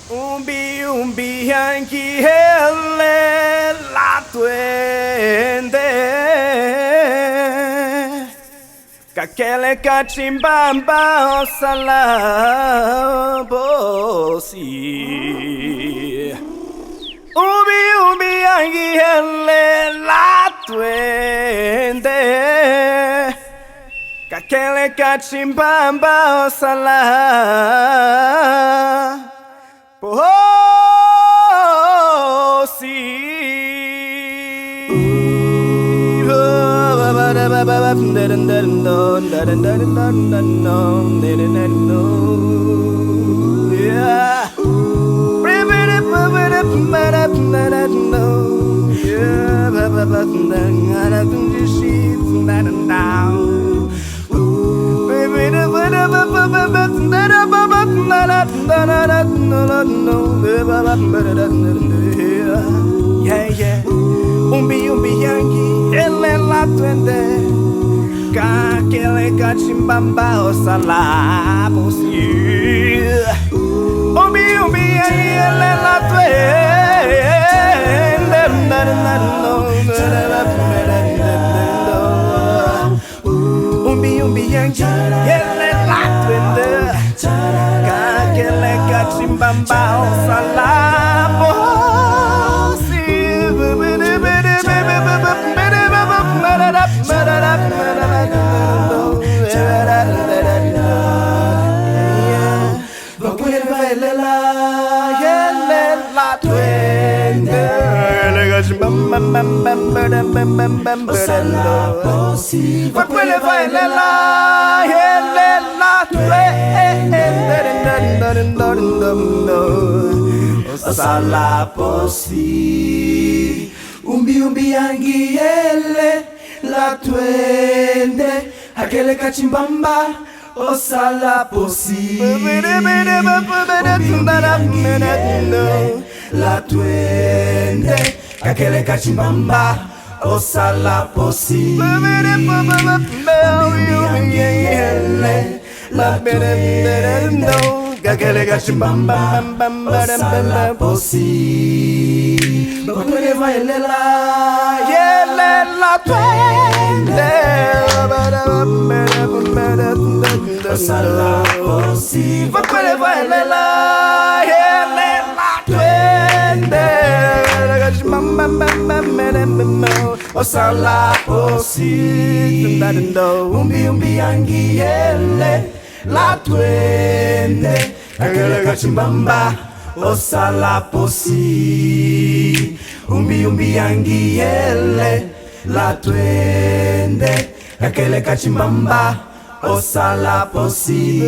Umbi anch'elle la duende Kakele kachimbamba osalabosi Umbi anch'elle la duende Kakele kachimbamba Umbi yangi ele la duende Kakele kachimbamba osalabosi Umbi yangi ele la duende Umbi yangi ele la duende Kakele kachimbamba osalabosi Osalaposi Umbi yangi ele la duende Akele kachimbamba Osalaposi la duende Akele kachimbamba Osalaposi Umbi yangi ele la duende Kakele kachimbamba Osalaposi Bakwele va yelela twende Osalaposi Bakwele va yelela twende Osalaposi Umbi yangi ele la duende Akele kachimbamba Osalaposi Umbi yangi ele la duende Akele kachimbamba Osalaposi